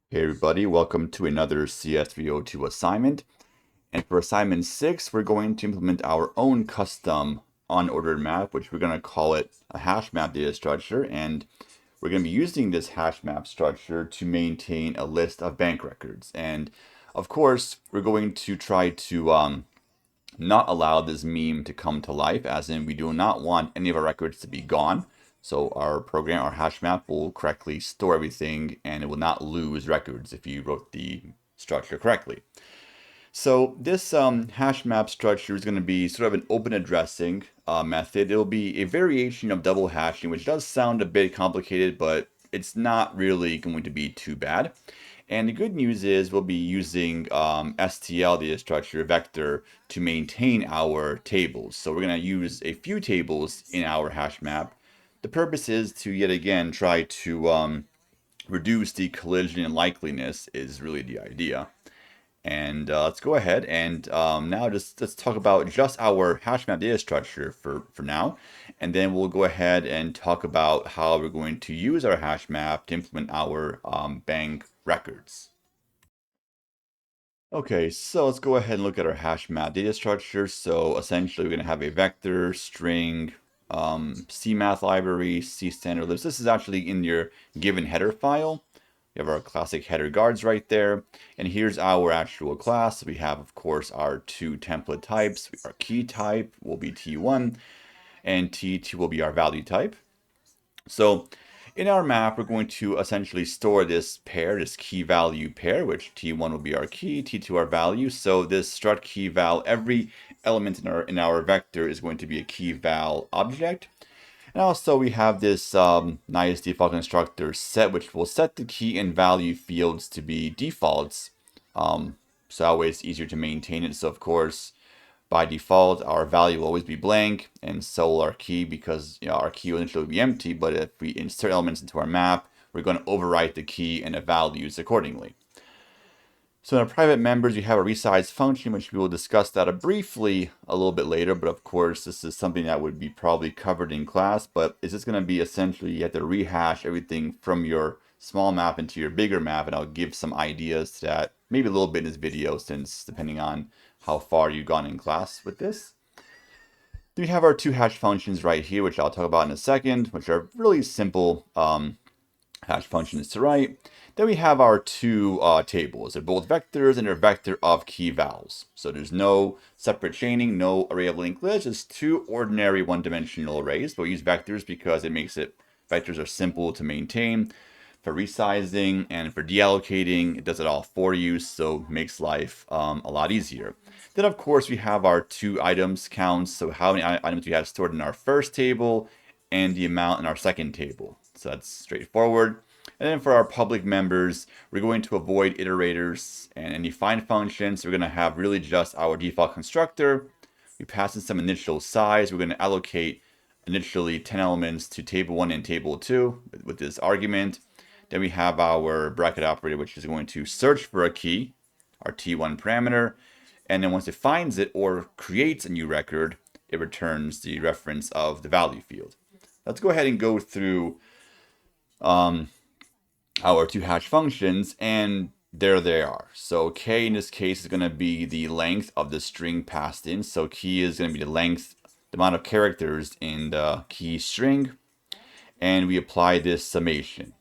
Hey everybody, welcome to another CS302 assignment. And for assignment 6, we're going to implement our own custom unordered map, which we're going to call it a hash map data structure. And we're going to be using this hash map structure to maintain a list of bank records. And of course, we're going to try to not allow this meme to come to life, as in we do not want any of our records to be gone. So our program, our hash map, will correctly store everything and it will not lose records if you wrote the structure correctly. So this hash map structure is going to be sort of an open addressing method. It'll be a variation of double hashing, which does sound a bit complicated, but it's not really going to be too bad. And the good news is we'll be using STL data structure vector to maintain our tables. So we're going to use a few tables in our hash map. The purpose is to yet again try to reduce the collision and likeliness is really the idea. And let's go ahead and now let's talk about just our hash map data structure for now. And then we'll go ahead and talk about how we're going to use our hash map to implement our bank records. Okay, so let's go ahead and look at our hash map data structure. So essentially we're going to have a vector, string, CMath library, C standard libs. This is actually in your given header file. We have our classic header guards right there. And here's our actual class. We have, of course, our two template types. Our key type will be T1 and T2 will be our value type. So in our map, we're going to essentially store this pair, this key value pair, which T1 will be our key, T2 our value. So this struct key val, every element in our vector is going to be a key val object. And also we have this nice default constructor set, which will set the key and value fields to be defaults. So that way it's easier to maintain it. So of course, by default, our value will always be blank, and so will our key, because our key will initially be empty, but if we insert elements into our map, we're going to overwrite the key and the values accordingly. So in our private members, we have a resize function, which we will discuss that briefly a little bit later, but of course, this is something that would be probably covered in class, but it's just going to be essentially you have to rehash everything from your small map into your bigger map, and I'll give some ideas to that, maybe a little bit in this video, since depending on how far you've gone in class with this. Then we have our two hash functions right here, which I'll talk about in a second, which are really simple hash functions to write. Then we have our two tables. They're both vectors and they're vector of key vals. So there's no separate chaining, no array of linked lists. It's two ordinary one-dimensional arrays. But we use vectors because vectors are simple to maintain. For resizing and for deallocating, it does it all for you, so it makes life a lot easier. Then, of course, we have our two items counts, so how many items we have stored in our first table and the amount in our second table. So that's straightforward. And then for our public members, we're going to avoid iterators and any find functions. So we're going to have really just our default constructor. We pass in some initial size. We're going to allocate initially 10 elements to table 1 and table 2 with this argument. Then we have our bracket operator, which is going to search for a key, our T1 parameter. And then once it finds it or creates a new record, it returns the reference of the value field. Let's go ahead and go through our two hash functions, and there they are. So k in this case is going to be the length of the string passed in. So key is going to be the length, the amount of characters in the key string. And we apply this summation.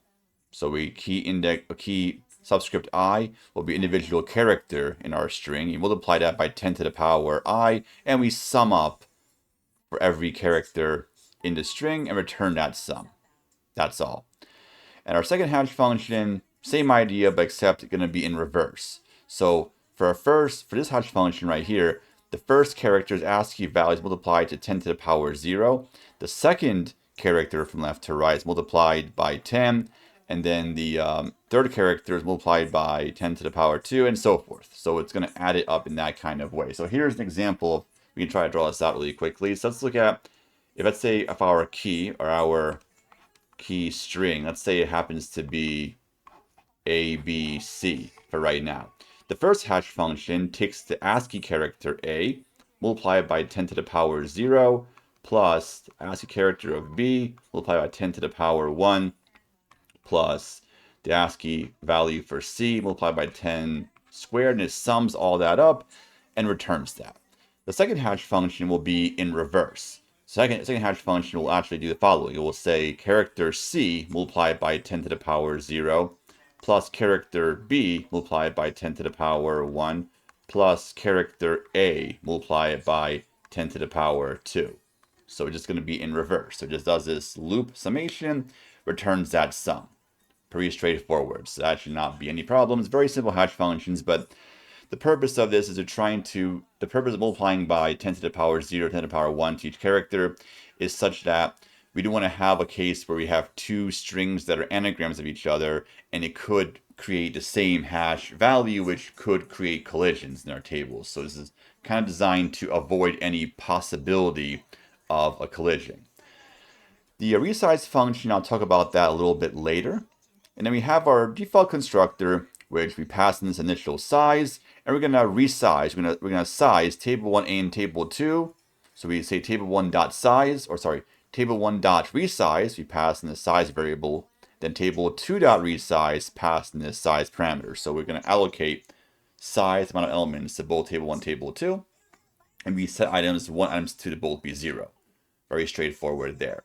So we key subscript I will be individual character in our string. You multiply that by 10 to the power I, and we sum up for every character in the string and return that sum. That's all. And our second hash function, same idea, but except it's going to be in reverse. So for this hash function right here, the first character's ASCII value is multiplied to 10 to the power 0. The second character from left to right is multiplied by 10. And then the third character is multiplied by 10 to the power 2, and so forth. So it's going to add it up in that kind of way. So here's an example. We can try to draw this out really quickly. So let's look at, let's say if our key or our key string, let's say it happens to be A, B, C for right now. The first hash function takes the ASCII character A, multiplied by 10 to the power 0, plus the ASCII character of B, multiplied by 10 to the power 1, plus the ASCII value for C multiplied by 10 squared, and it sums all that up and returns that. The second hash function will be in reverse. Second hash function will actually do the following. It will say character C multiplied by 10 to the power 0 plus character B multiplied by 10 to the power 1 plus character A multiplied by 10 to the power 2. So it's just going to be in reverse. So it just does this loop summation, returns that sum. Pretty straightforward. So that should not be any problems. Very simple hash functions, but the purpose of this is the purpose of multiplying by 10 to the power 0, 10 to the power 1 to each character is such that we don't want to have a case where we have two strings that are anagrams of each other, and it could create the same hash value, which could create collisions in our tables. So this is kind of designed to avoid any possibility of a collision. The resize function, I'll talk about that a little bit later. And then we have our default constructor, which we pass in this initial size, and we're going to resize. We're going to size table 1 and table 2. So we say table 1 dot size, or sorry, table 1 dot resize, we pass in the size variable. Then table 2 dot resize, pass in this size parameter. So we're going to allocate size amount of elements to both table 1 table 2. And we set items 1, items 2 to both be 0. Very straightforward there.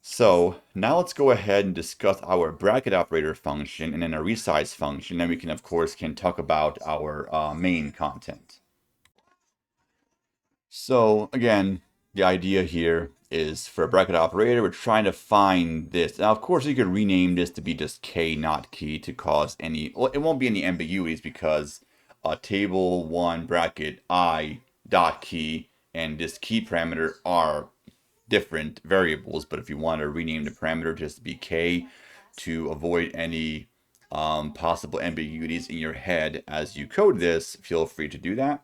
So now let's go ahead and discuss our bracket operator function and then a resize function. Then we can, of course, talk about our main content. So again, the idea here is for a bracket operator, we're trying to find this. Now, of course, you could rename this to be just k, not key, to cause any, well, it won't be any ambiguities because table 1 bracket I dot key and this key parameter are different variables. But if you want to rename the parameter just to be k to avoid any possible ambiguities in your head as you code this, feel free to do that.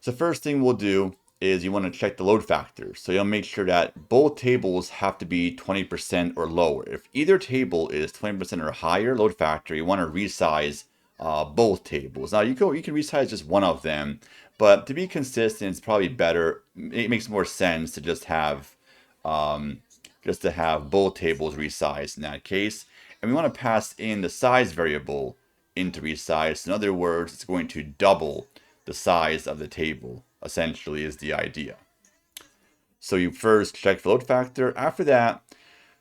So first thing we'll do is you want to check the load factor. So you'll make sure that both tables have to be 20% or lower. If either table is 20% or higher load factor, you want to resize both tables. Now you can resize just one of them, but to be consistent, it's probably better. It makes more sense to just have both tables resized in that case. And we want to pass in the size variable into resize. In other words, it's going to double the size of the table, essentially, is the idea. So you first check the load factor. After that,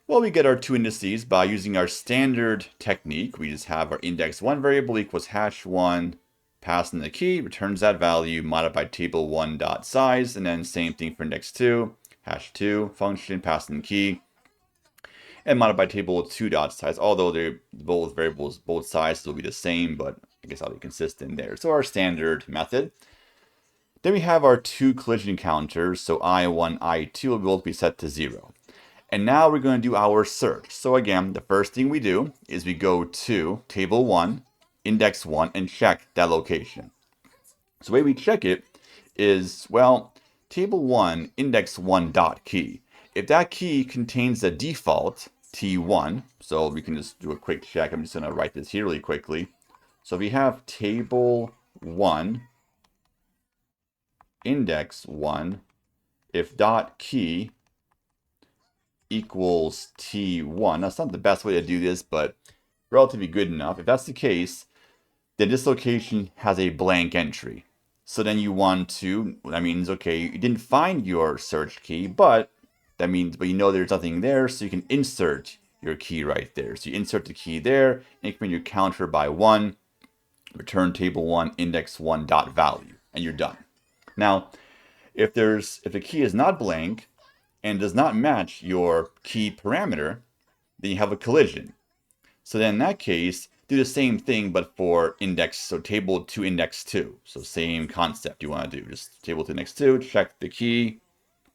well, we get our two indices by using our standard technique. We just have our index 1 variable equals hash1, pass in the key, returns that value, modified table 1 dot size, and then same thing for index 2, hash2 function, pass in the key, and modified table 2 dot size. Although they're both variables, both sizes will be the same, but I guess I'll be consistent there. So our standard method. Then we have our two collision counters. So I1, I2 will both be set to 0. And now we're going to do our search. So again, the first thing we do is we go to table 1, index 1, and check that location. So the way we check it is, well, table 1, index 1 dot key. If that key contains the default T1, so we can just do a quick check. I'm just going to write this here really quickly. So if we have table 1, index 1, if dot key equals T1, that's not the best way to do this, but relatively good enough. If that's the case, then this location has a blank entry. So then you want to, that means, okay, you didn't find your search key, but that means, but you know there's nothing there, so you can insert your key right there. So you insert the key there, increment your counter by 1, return table 1, index 1 dot value, and you're done. Now, if the key is not blank and does not match your key parameter, then you have a collision. So then in that case, do the same thing, but for index, so table 2, index 2. So same concept you want to do. Just table 2, index 2, check the key.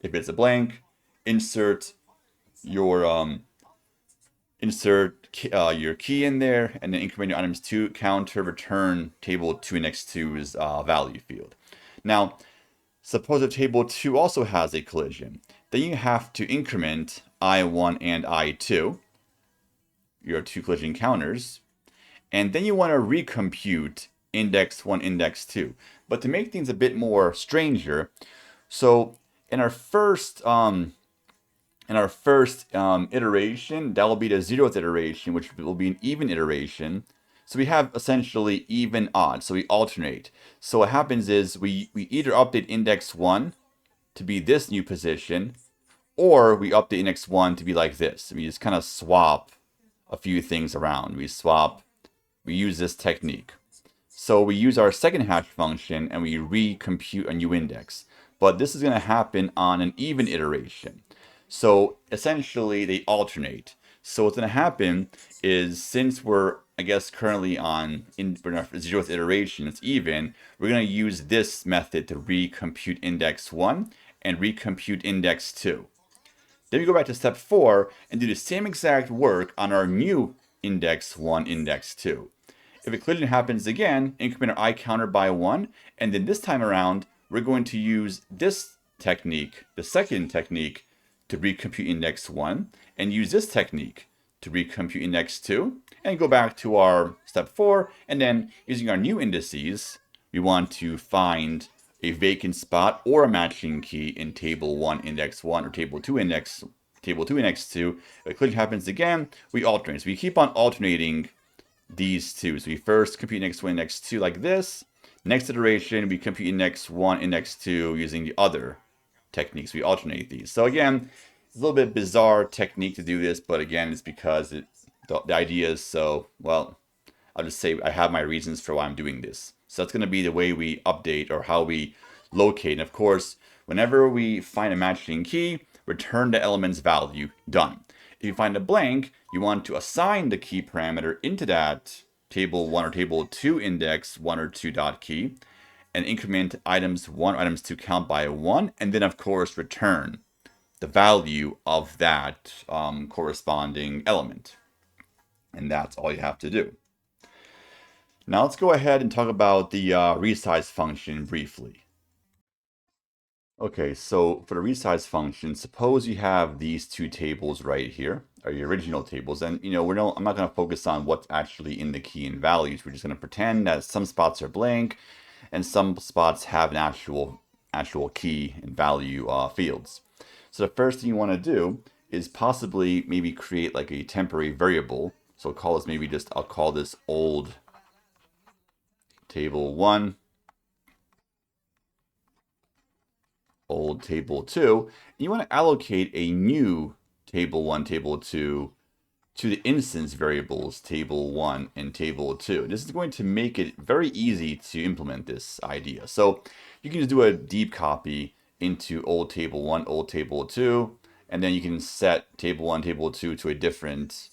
If it's a blank, insert your key in there, and then increment your items 2 counter, return table 2, index 2's value field. Now, suppose if table 2 also has a collision, then you have to increment I1 and I2, your two collision counters, and then you want to recompute index 1, index 2. But to make things a bit more stranger, so in our first in our first iteration, that will be the 0th iteration, which will be an even iteration. So we have essentially even odd, so we alternate. So what happens is we either update index 1 to be this new position, or we update index 1 to be like this. We just kind of swap a few things around. We use this technique. So we use our second hash function and we recompute a new index. But this is going to happen on an even iteration. So essentially they alternate. So what's going to happen is, since we're, I guess, currently we're in our 0th iteration, it's even, we're going to use this method to recompute index 1 and recompute index 2. Then we go back to step 4 and do the same exact work on our new index 1, index 2. If a collision happens again, increment our I counter by 1, and then this time around, we're going to use this technique, the second technique, to recompute index 1, and use this technique to recompute index 2, and go back to our step 4, and then using our new indices, we want to find a vacant spot or a matching key in table 1 index 1 or table 2 index 2. If a collision happens again, we alternate. So we keep on alternating these two. So we first compute index 1, index 2 like this. Next iteration, we compute index 1, index 2 using the other techniques. We alternate these. So again, it's a little bit bizarre technique to do this, but again, it's because the idea is so, well, I'll just say I have my reasons for why I'm doing this. So that's going to be the way we update, or how we locate. And of course, whenever we find a matching key, return the element's value. Done. If you find a blank, you want to assign the key parameter into that table 1 or table 2 index 1 or 2 dot key, and increment items 1 or items 2 count by 1, and then of course return the value of that corresponding element. And that's all you have to do. Now let's go ahead and talk about the resize function briefly. Okay, so for the resize function, suppose you have these two tables right here, are your original tables, and I'm not going to focus on what's actually in the key and values. We're just going to pretend that some spots are blank and some spots have an actual key and value fields. So the first thing you want to do is possibly maybe create like a temporary variable. So I'll call this old table 1, old table 2. You want to allocate a new table 1, table 2 to the instance variables table 1 and table 2. This is going to make it very easy to implement this idea. So you can just do a deep copy into old table 1, old table 2, and then you can set table 1, table 2 to a different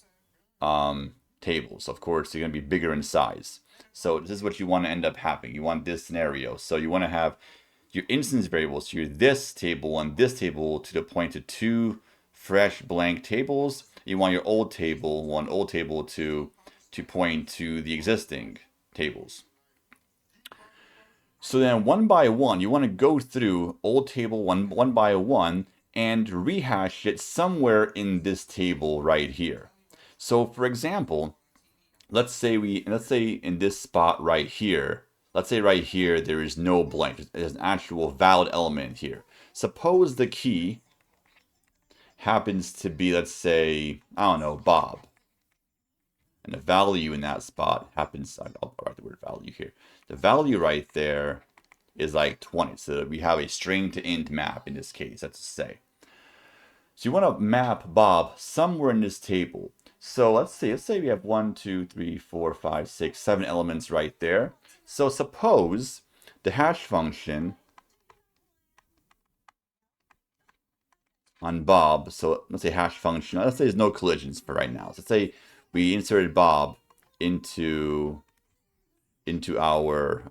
tables. Of course, they're going to be bigger in size. So this is what you want to end up having. You want this scenario. So you want to have your instance variables, so this table 1, this table 2 to point to two fresh blank tables. You want your old table 1, old table 2 to point to the existing tables. So then one by one, you want to go through old table 1 by one and rehash it somewhere in this table right here. So for example, let's say in this spot right here, let's say right here there is no blank. There's an actual valid element here. Suppose the key happens to be, let's say, I don't know, Bob. And the value in that spot happens, I'll write the word value here. The value right there is like 20. So we have a string to int map in this case, that's to say. So you want to map Bob somewhere in this table. So let's say we have 1, 2, 3, 4, 5, 6, 7 elements right there. So suppose the hash function on Bob, so let's say hash function, let's say there's no collisions for right now. So let's say we inserted Bob into our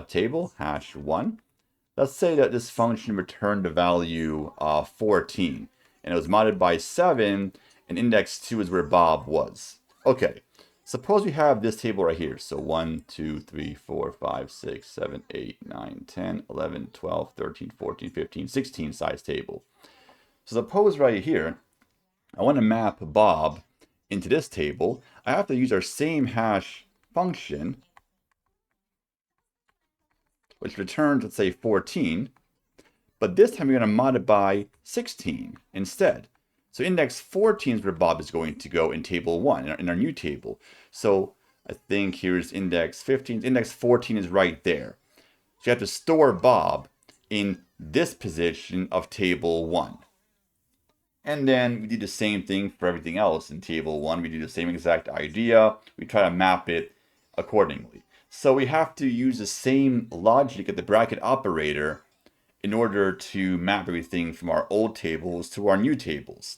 table, hash 1. Let's say that this function returned the value 14, and it was modded by 7, and index 2 is where Bob was. Okay, suppose we have this table right here. So 1, 2, 3, 4, 5, 6, 7, 8, 9, 10, 11, 12, 13, 14, 15, 16 size table. So suppose right here, I want to map Bob into this table. I have to use our same hash function, which returns, let's say, 14. But this time we're going to mod it by 16 instead. So index 14 is where Bob is going to go in table 1, in our new table. So I think here's index 15. Index 14 is right there. So you have to store Bob in this position of table 1. And then we do the same thing for everything else in table 1. We do the same exact idea. We try to map it accordingly. So we have to use the same logic at the bracket operator in order to map everything from our old tables to our new tables.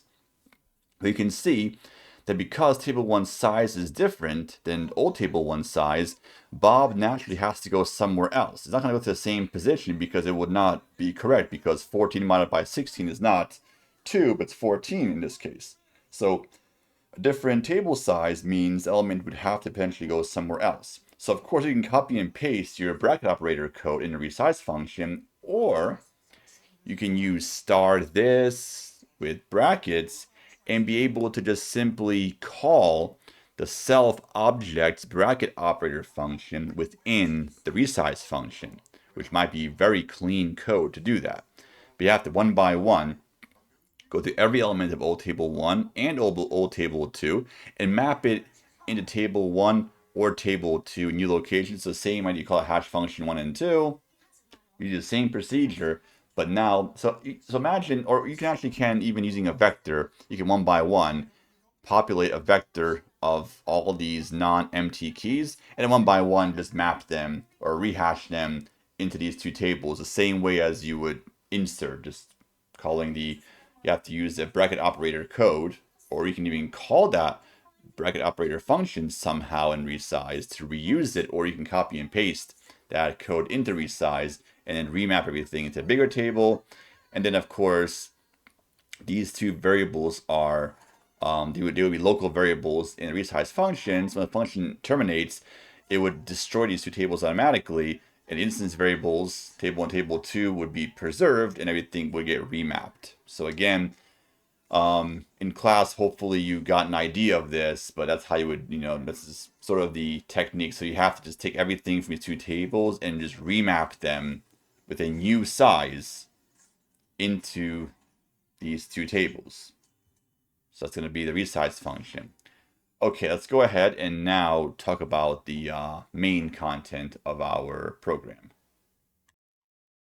But you can see that because table 1's size is different than old table 1's size, Bob naturally has to go somewhere else. It's not going to go to the same position because it would not be correct, because 14 divided by 16 is not 2, but it's 14 in this case. So a different table size means the element would have to potentially go somewhere else. So of course you can copy and paste your bracket operator code in the resize function, or you can use star this with brackets and be able to just simply call the self object's bracket operator function within the resize function, which might be very clean code to do that. But you have to one by one go through every element of old table 1 and old table 2 and map it into table 1 or table 2 new locations. So same idea, you call it hash function 1 and 2. You do the same procedure, but now, so imagine, or you can even using a vector, you can one by one populate a vector of all these non-empty keys, and then one by one just map them or rehash them into these two tables the same way as you would insert, just calling the, you have to use the bracket operator code, or you can even call that bracket operator function somehow in Resize to reuse it, or you can copy and paste that code into Resize and then remap everything into a bigger table. And then of course, these two variables are, they would be local variables in a resize function. So when the function terminates, it would destroy these two tables automatically, and instance variables, table 1, table 2 would be preserved, and everything would get remapped. So again, in class, hopefully you got an idea of this, but that's how you would, this is sort of the technique. So you have to just take everything from these two tables and just remap them with a new size into these two tables. So that's going to be the resize function. Okay, let's go ahead and now talk about the main content of our program.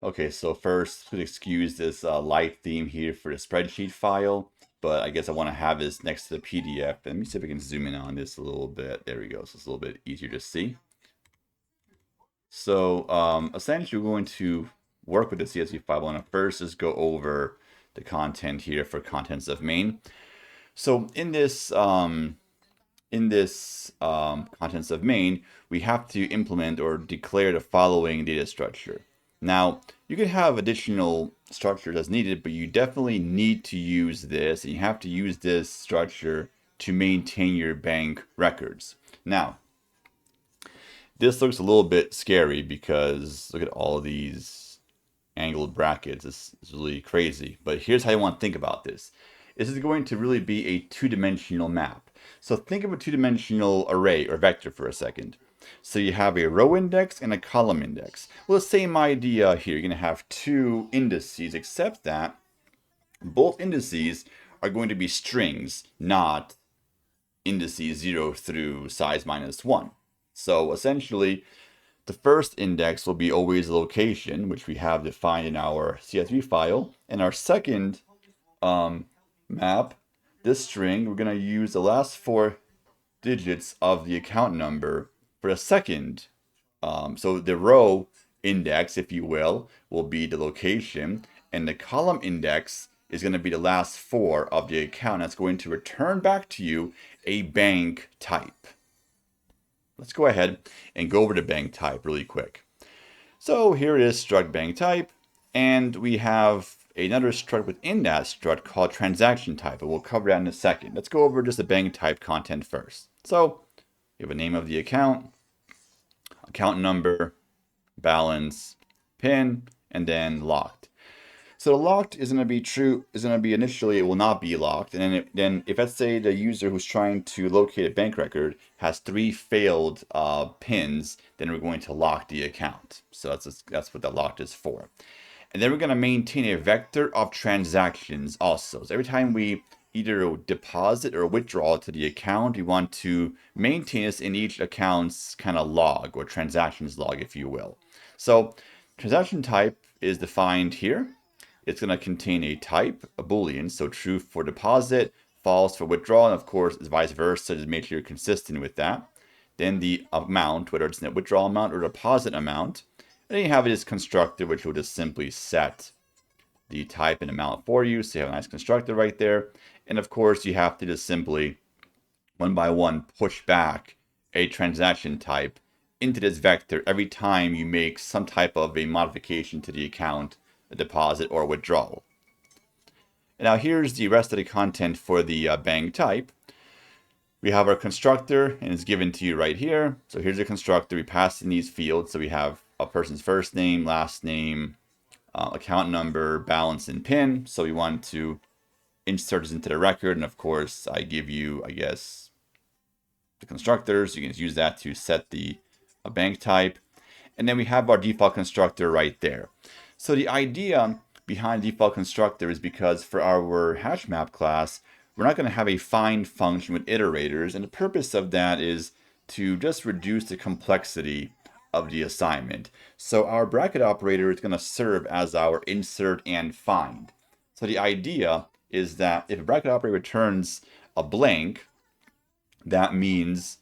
Okay, so first, please excuse this light theme here for the spreadsheet file, but I guess I want to have this next to the PDF. Let me see if I can zoom in on this a little bit. There we go. So it's a little bit easier to see. So essentially, we're going to work with the CSV file. I want to first just go over the content here for contents of main. So in this contents of main, we have to implement or declare the following data structure. Now, you can have additional structures as needed, but you definitely need to use this, and you have to use this structure to maintain your bank records. Now, this looks a little bit scary because look at all these angled brackets. It's really crazy, but here's how you want to think about this. This is going to really be a two-dimensional map. So think of a two-dimensional array or vector for a second. So you have a row index and a column index. Well, the same idea here. You're going to have two indices, except that both indices are going to be strings, not indices 0 through size -1. So essentially, the first index will be always the location, which we have defined in our CSV file. And our second map, this string, we're going to use the last 4 digits of the account number for a second. So the row index, if you will be the location, and the column index is going to be the last 4 of the account. That's going to return back to you a bank type. Let's go ahead and go over to bank type really quick. So here it is, struct bank type, and we have another struct within that struct called transaction type, but we'll cover that in a second. Let's go over just the bank type content first. So you have a name of the account number, balance, PIN, and then locked. So the locked is going to be true, is going to be initially, it will not be locked. And then if let's say the user who's trying to locate a bank record has 3 failed pins, then we're going to lock the account. So that's what the locked is for. And then we're going to maintain a vector of transactions also. So every time we either deposit or withdrawal to the account, we want to maintain this in each account's kind of log or transactions log, if you will. So transaction type is defined here. It's going to contain a type, a Boolean, so true for deposit, false for withdrawal, and of course it's vice versa, just make sure you're consistent with that. Then the amount, whether it's a withdrawal amount or deposit amount. And then you have this constructor, which will just simply set the type and amount for you. So you have a nice constructor right there. And of course, you have to just simply, one by one, push back a transaction type into this vector every time you make some type of a modification to the account, a deposit, or withdrawal. And now here's the rest of the content for the bank type. We have our constructor, and it's given to you right here. So here's the constructor. We pass in these fields. So we have a person's first name, last name, account number, balance, and PIN. So we want to insert this into the record. And of course, I give you, I guess, the constructors. You can use that to set the bank type. And then we have our default constructor right there. So the idea behind default constructor is because for our HashMap class, we're not going to have a find function with iterators. And the purpose of that is to just reduce the complexity of the assignment. So our bracket operator is going to serve as our insert and find. So the idea is that if a bracket operator returns a blank, that means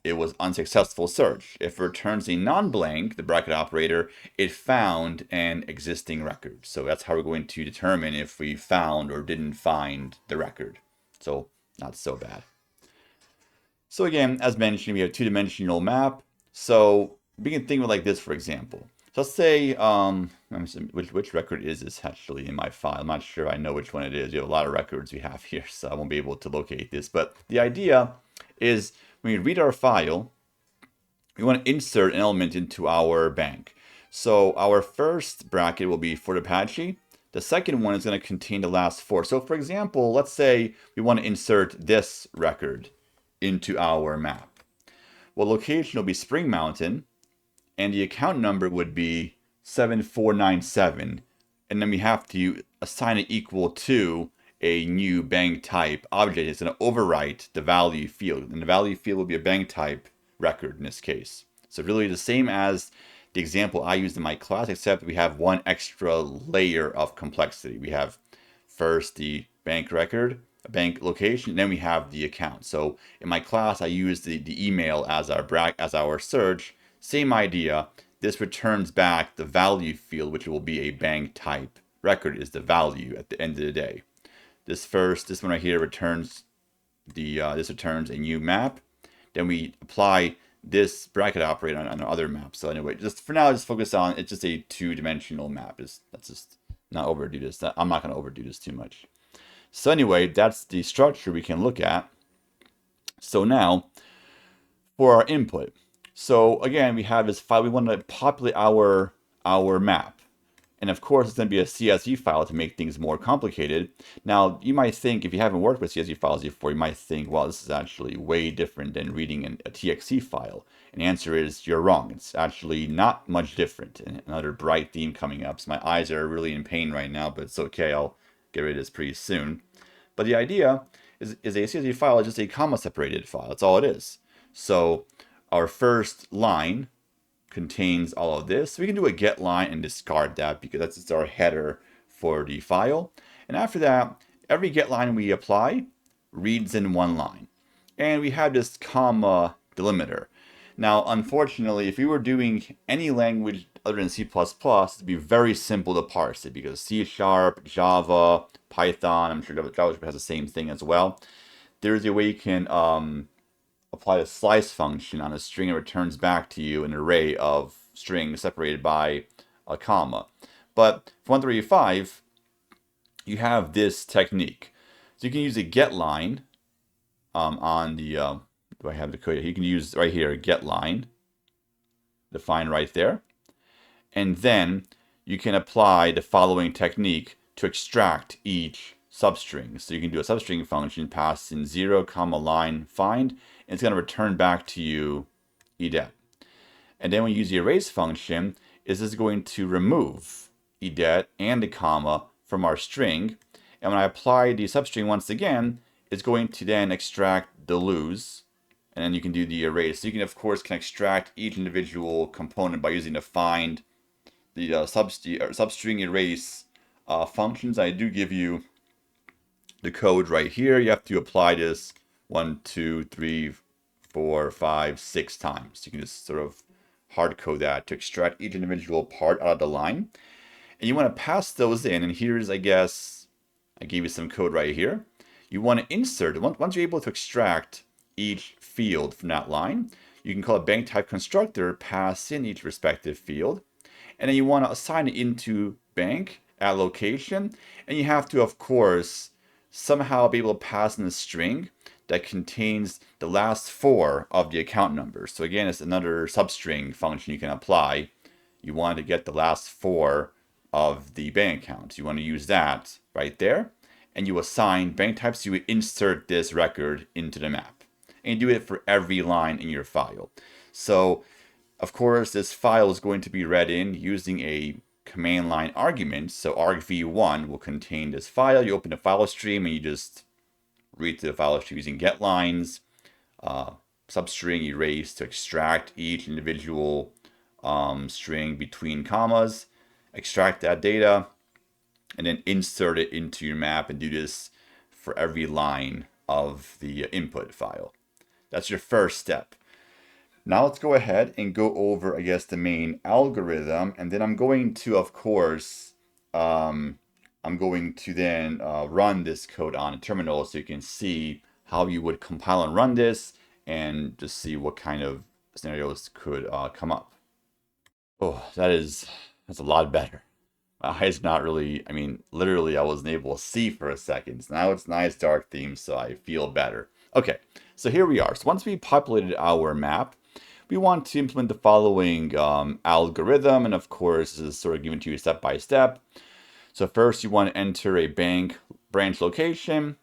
it was unsuccessful search. If it returns a non-blank, the bracket operator, it found an existing record. So that's how we're going to determine if we found or didn't find the record. So not so bad. So again, as mentioned, we have a two-dimensional map. So we can think of it like this, for example. So let's say, which record is this actually in my file? I'm not sure I know which one it is. We have a lot of records we have here, so I won't be able to locate this. But the idea is when we read our file, we want to insert an element into our bank. So our first bracket will be for Apache. The second one is going to contain the last four. So for example, let's say we want to insert this record into our map. Well, location will be Spring Mountain, and the account number would be 7497. And then we have to assign it equal to a new bank type object. It's going to overwrite the value field, and the value field will be a bank type record in this case. So really the same as the example I used in my class, except we have one extra layer of complexity. We have first the bank record, a bank location, and then we have the account. So in my class, I used the email as our search. Same idea. This returns back the value field, which will be a bank type record, is the value at the end of the day. This one right here returns this returns a new map. Then we apply this bracket operator on other maps. So anyway, just for now, just focus on it's just a two-dimensional map. Let's just not overdo this. I'm not going to overdo this too much. So anyway, that's the structure we can look at. So now for our input. So again, we have this file. We want to populate our map. And of course, it's going to be a CSV file to make things more complicated. Now, you might think, if you haven't worked with CSV files before, you might think, well, this is actually way different than reading a TXT file. And the answer is, you're wrong. It's actually not much different. And another bright theme coming up. So my eyes are really in pain right now, but it's okay. I'll get rid of this pretty soon. But the idea is a CSV file is just a comma-separated file. That's all it is. So our first line contains all of this. We can do a get line and discard that because that's just our header for the file. And after that, every get line we apply reads in one line. And we have this comma delimiter. Now, unfortunately, if we were doing any language other than C++, it'd be very simple to parse it because C#, Java, Python, I'm sure JavaScript has the same thing as well. There's a way you can apply the slice function on a string and returns back to you an array of strings separated by a comma. But for 135, you have this technique. So you can use a get line on the, do I have the code? You can use right here, get line, defined right there. And then you can apply the following technique to extract each substring. So you can do a substring function, pass in 0, line, find, and it's going to return back to you edet. And then when you use the erase function, this is going to remove edet and the comma from our string. And when I apply the substring once again, it's going to then extract the lose, and then you can do the erase. So you can, of course, extract each individual component by using the find, the substring erase functions. I do give you the code right here. You have to apply this 1, 2, 3, 4, 5, 6 times. You can just sort of hard code that to extract each individual part out of the line. And you want to pass those in. And here's, I guess, I gave you some code right here. You want to insert, once you're able to extract each field from that line, you can call a bank type constructor, pass in each respective field. And then you want to assign it into bank at location. And you have to, of course, somehow be able to pass in a string that contains the last 4 of the account number. So again, it's another substring function you can apply. You want to get the last 4 of the bank account. You want to use that right there. And you assign bank types. You would insert this record into the map. And you do it for every line in your file. So, of course, this file is going to be read in using a command line argument. So argv1 will contain this file. You open the file stream and you just read to the file stream using getlines, substring erase to extract each individual string between commas, extract that data, and then insert it into your map, and do this for every line of the input file. That's your first step. Now let's go ahead and go over, I guess, the main algorithm, and then I'm going to, of course, I'm going to then run this code on a terminal so you can see how you would compile and run this, and just see what kind of scenarios could come up. Oh, that's a lot better. My eyes not really, I mean, literally I wasn't able to see for a second. So now it's nice dark theme, so I feel better. Okay, so here we are. So once we populated our map, we want to implement the following algorithm. And of course, this is sort of given to you step by step. So first you want to enter a bank branch location,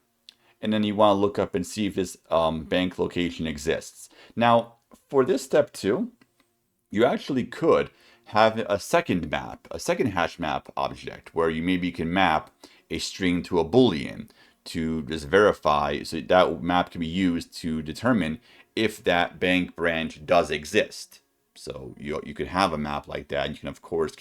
and then you want to look up and see if this bank location exists. Now, for this step 2, you actually could have a second map, a second HashMap object, where you maybe can map a string to a Boolean to just verify, so that map can be used to determine if that bank branch does exist. So you could have a map like that. You can, of course,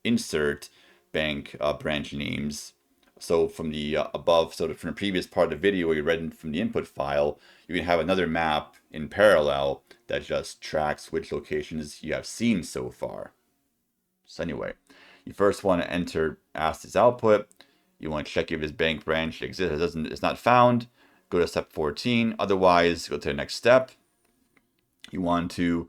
insert bank branch names. So from the above, so from the previous part of the video where you read from the input file, you can have another map in parallel that just tracks which locations you have seen so far. So anyway, you first want to ask this output. You want to check if this bank branch exists. It's not found. Go to step 14. Otherwise, go to the next step. You want to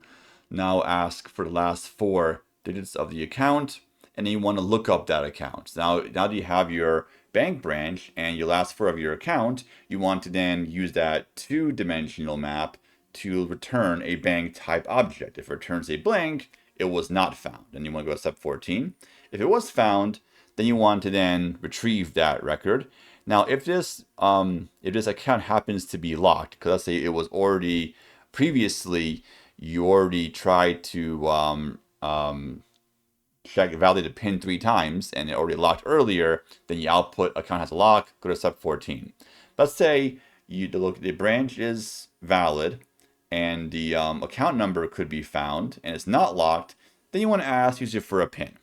now ask for the last 4 digits of the account, and then you want to look up that account. Now that you have your bank branch and your last 4 of your account, you want to then use that 2-dimensional map to return a bank type object. If it returns a blank, it was not found. Then you want to go to step 14. If it was found, then you want to then retrieve that record. Now, if this account happens to be locked, because let's say it was already previously, you already tried to validate a pin 3 times and it already locked earlier, then the output account has a lock. Go to step 14. Let's say the branch is valid and the account number could be found and it's not locked. Then you want to ask user for a pin.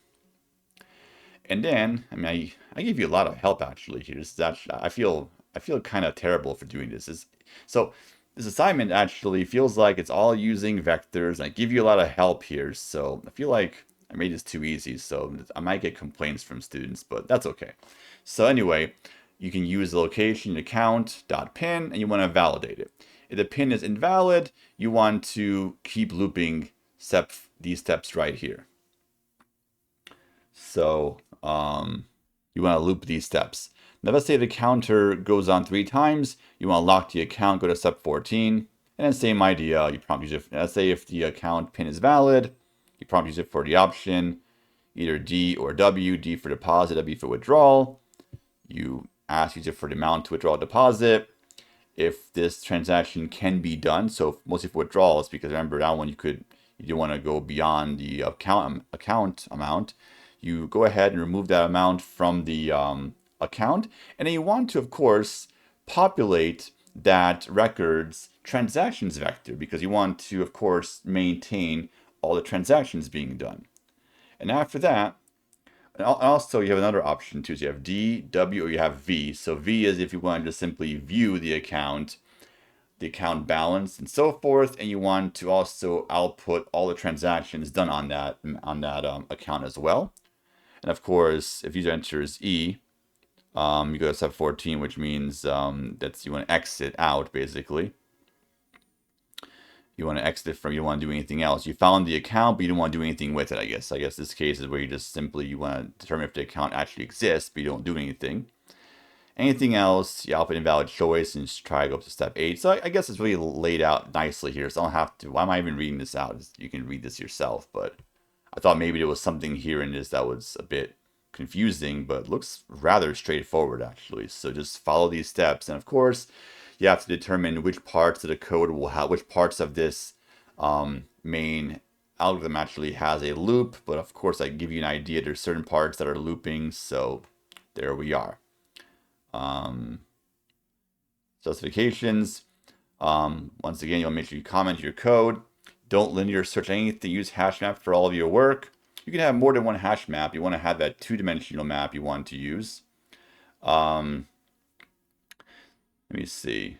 And then, I mean, I give you a lot of help actually here. This is actually, I feel kind of terrible for doing this. So this assignment actually feels like it's all using vectors, and I give you a lot of help here. So I feel like I made this too easy. So I might get complaints from students, but that's okay. So anyway, you can use the location account.pin and you want to validate it. If the pin is invalid, you want to keep looping these steps right here. So you want to loop these steps. Now let's say the counter goes on 3 times. You want to lock the account, go to step 14. And then same idea, you prompt user, let's say if the account pin is valid, you prompt user for the option, either D or W, D for deposit, W for withdrawal. You ask user for the amount to withdraw deposit. If this transaction can be done, so mostly for withdrawals, because remember that one you don't want to go beyond the account amount. You go ahead and remove that amount from the account. And then you want to, of course, populate that record's transactions vector because you want to, of course, maintain all the transactions being done. And after that, and also you have another option too. So you have D, W, or you have V. So V is if you want to just simply view the account balance, and so forth. And you want to also output all the transactions done on that account as well. And of course, if user enters E, you go to step 14, which means that's you want to exit out basically. You want to exit from, you don't want to do anything else. You found the account, but you don't want to do anything with it, I guess. I guess this case is where you just simply, you want to determine if the account actually exists, but you don't do anything. Anything else, you output invalid choice and just try to go up to step 8. So I guess it's really laid out nicely here, so I don't have to, why am I even reading this out? You can read this yourself, but I thought maybe there was something here in this that was a bit confusing, but it looks rather straightforward actually. So just follow these steps, and of course, you have to determine which parts of the code will have, which parts of this main algorithm actually has a loop. But of course, I give you an idea. There's certain parts that are looping, so there we are. Specifications. Once again, you want to make sure you comment your code. Don't linear search anything. Use HashMap for all of your work. You can have more than one hash map. You want to have that two-dimensional map you want to use. Let me see.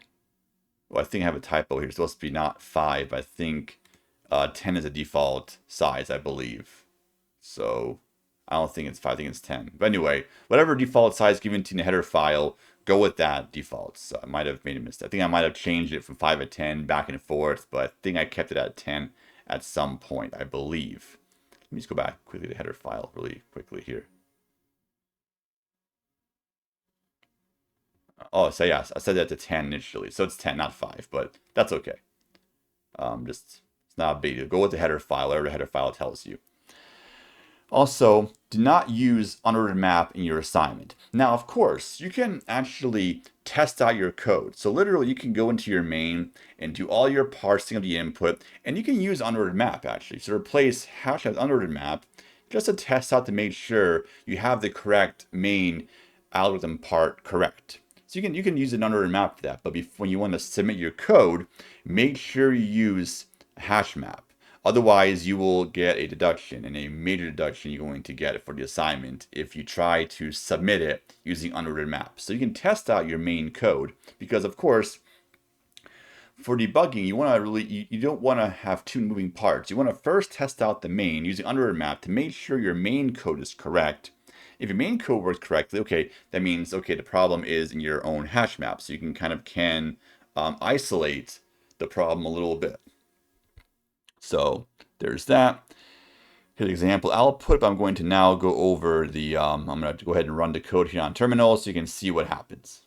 Well, I think I have a typo here. It's supposed to be not 5. I think 10 is a default size, I believe. So I don't think it's 5. I think it's 10. But anyway, whatever default size given to you in the header file, go with that default. So I might have made a mistake. I think I might have changed it from 5 to 10 back and forth, but I think I kept it at 10 at some point, I believe. Let me just go back quickly to the header file really quickly here. Oh, so yes, I said that to 10 initially. So it's 10, not 5, but that's okay. It's not a big deal. Go with the header file, whatever the header file tells you. Also, do not use unordered map in your assignment. Now, of course, you can actually test out your code. So literally, you can go into your main and do all your parsing of the input, and you can use unordered map actually. So replace hash as unordered map just to test out to make sure you have the correct main algorithm part correct. So you can use an unordered map for that, but when you want to submit your code, make sure you use HashMap. Otherwise, you will get a deduction, and a major deduction you're going to get for the assignment if you try to submit it using unordered map. So you can test out your main code, because of course, for debugging, you want to really, you don't want to have two moving parts. You want to first test out the main using unordered map to make sure your main code is correct. If your main code works correctly, okay, that means, okay, the problem is in your own hash map. So you can kind of isolate the problem a little bit. So there's that. Here's an example output, but I'm going to now go over the, I'm going to go ahead and run the code here on terminal so you can see what happens.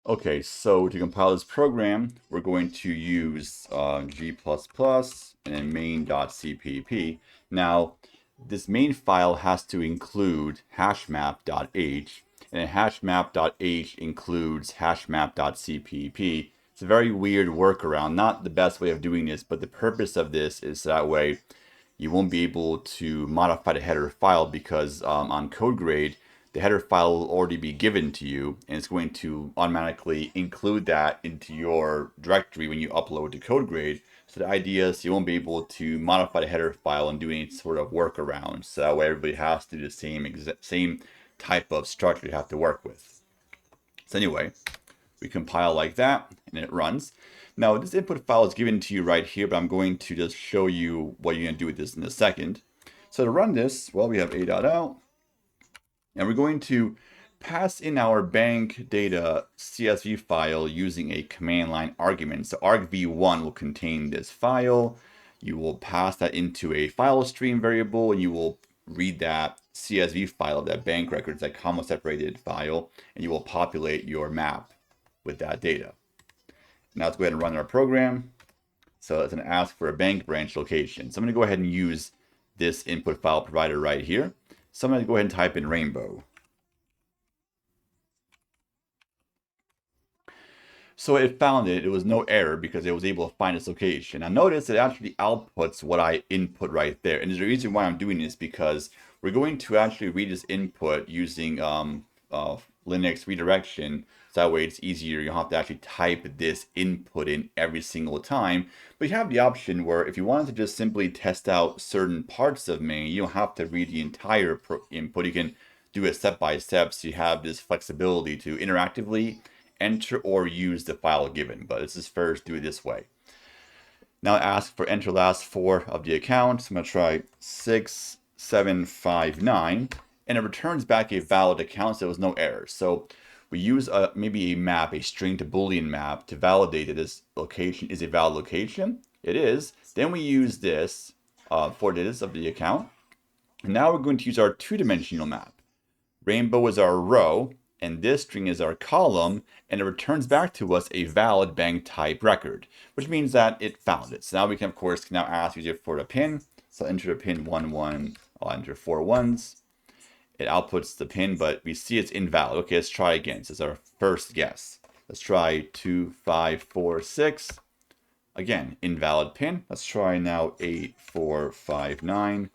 Okay, so to compile this program, we're going to use G++ and then main.cpp. Now, this main file has to include hashmap.h, and hashmap.h includes hashmap.cpp. It's a very weird workaround, not the best way of doing this, but the purpose of this is that way you won't be able to modify the header file because on CodeGrade, the header file will already be given to you, and it's going to automatically include that into your directory when you upload to CodeGrade. So the idea is you won't be able to modify the header file and do any sort of workaround. So that way everybody has to do the same type of structure you have to work with. So anyway, we compile like that, and it runs. Now this input file is given to you right here, but I'm going to just show you what you're going to do with this in a second. So to run this, well, we have a.out. And we're going to pass in our bank data CSV file using a command line argument. So argv1 will contain this file. You will pass that into a file stream variable, and you will read that CSV file of that bank records, that comma separated file, and you will populate your map with that data. Now let's go ahead and run our program. So it's going to ask for a bank branch location. So I'm going to go ahead and use this input file provider right here. So I'm going to go ahead and type in rainbow. So it found it. It was no error because it was able to find its location. Now notice it actually outputs what I input right there. And there's a reason why I'm doing this because we're going to actually read this input using Linux redirection. So that way it's easier. You don't have to actually type this input in every single time. But you have the option where if you wanted to just simply test out certain parts of main, you don't have to read the entire input. You can do it step by step. So you have this flexibility to interactively enter or use the file given, but let's just first do it this way. Now ask for enter last four of the account. So I'm going to try 6759, and it returns back a valid account, so there was no error. So we use maybe a map, a string to Boolean map, to validate that this location is a valid location. It is. Then we use this 4 digits of the account. And now we're going to use our two-dimensional map. Rainbow is our row, and this string is our column, and it returns back to us a valid bank type record, which means that it found it. So now we can, of course, now ask user for the pin. So I'll enter the pin 11, I'll enter 4 ones. It outputs the pin, but we see it's invalid. Okay, let's try again. This is our first guess. Let's try 2546. Again, invalid pin. Let's try now 8459.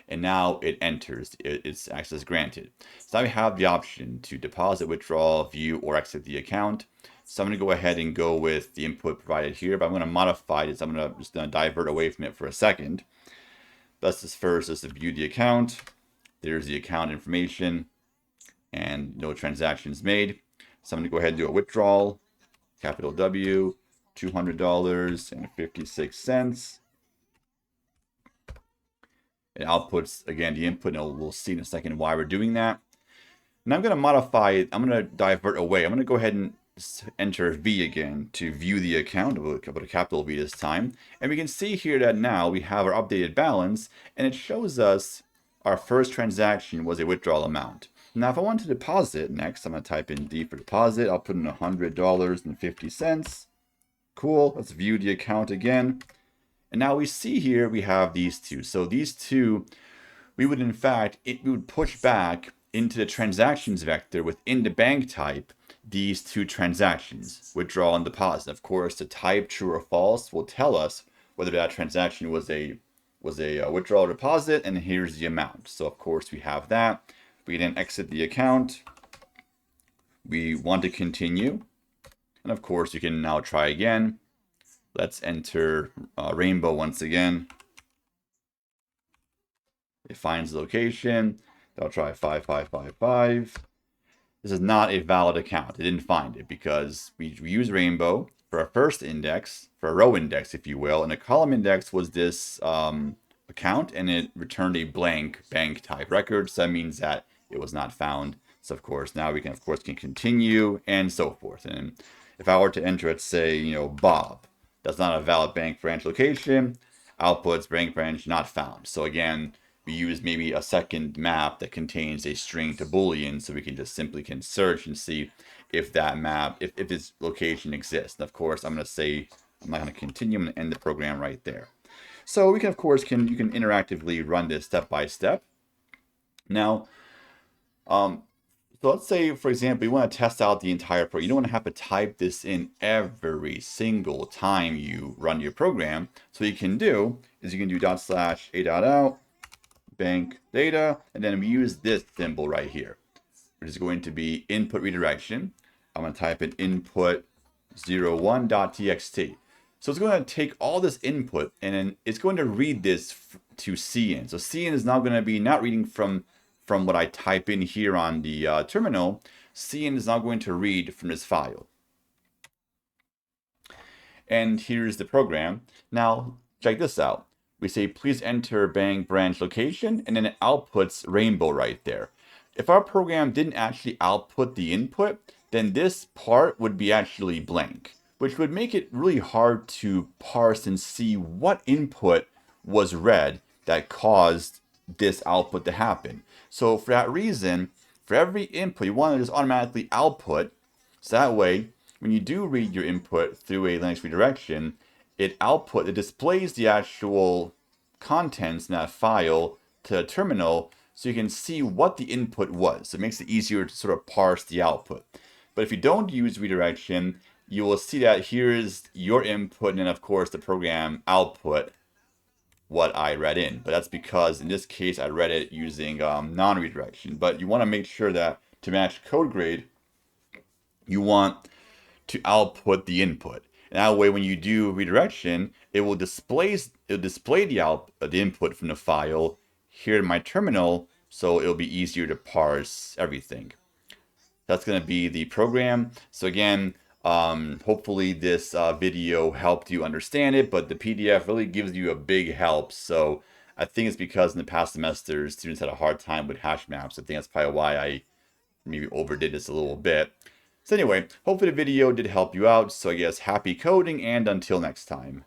And now it enters, its access granted. So now we have the option to deposit, withdraw, view, or exit the account. So I'm going to go ahead and go with the input provided here, but I'm going to modify this. I'm just going to divert away from it for a second. Let's just first just view the account. There's the account information and no transactions made. So I'm going to go ahead and do a withdrawal, capital W, $200.56. It outputs, again, the input, and we'll see in a second why we're doing that. And I'm going to modify it. I'm going to divert away. I'm going to go ahead and enter V again to view the account. We'll put a capital V this time. And we can see here that now we have our updated balance, and it shows us our first transaction was a withdrawal amount. Now, if I want to deposit next, I'm going to type in D for deposit. I'll put in $100.50. Cool. Let's view the account again. And now we see here we have these two. So these two, we would in fact, we would push back into the transactions vector within the bank type these two transactions, withdrawal and deposit. Of course, the type true or false will tell us whether that transaction was a withdrawal or deposit, and here's the amount. So of course we have that. We then exit the account. We want to continue. And of course you can now try again. Let's enter Rainbow once again. It finds the location. I'll try 5555. This is not a valid account. It didn't find it because we use Rainbow for our first index, for a row index, if you will, and a column index was this account, and it returned a blank bank type record. So that means that it was not found. So of course now we can continue and so forth. And if I were to enter, let's say, Bob. That's not a valid bank branch location. Outputs bank branch not found. So again, we use maybe a second map that contains a string to Boolean, so we can just simply search and see if that map, if this location exists. And of course, I'm going to say I'm not going to continue. I'm going to end the program right there. So we can, of course, you can interactively run this step by step. Now, so let's say, for example, you want to test out the entire program. You don't want to have to type this in every single time you run your program. So what you can do is you can do /a.out bank data, and then we use this symbol right here, which is going to be input redirection. I'm going to type in input 01.txt. So it's going to take all this input, and then it's going to read this to cin. So cin is now going to be not reading from what I type in here on the terminal. Cin is now going to read from this file. And here's the program. Now, check this out. We say, please enter bank branch location, and then it outputs Rainbow right there. If our program didn't actually output the input, then this part would be actually blank, which would make it really hard to parse and see what input was read that caused this output to happen. So for that reason, for every input, you want to just automatically output. So that way, when you do read your input through a Linux redirection, it displays the actual contents in that file to a terminal so you can see what the input was. It makes it easier to sort of parse the output. But if you don't use redirection, you will see that here's your input, and then of course the program output what I read in. But that's because in this case I read it using non-redirection. But you want to make sure that to match code grade, you want to output the input. And that way, when you do redirection, it will display the input from the file here in my terminal, so it'll be easier to parse everything. That's going to be the program. So again, hopefully this video helped you understand it, but the PDF really gives you a big help. So I think it's because in the past semesters, students had a hard time with hash maps. I think that's probably why I maybe overdid this a little bit. So anyway, hopefully the video did help you out. So I guess happy coding, and until next time.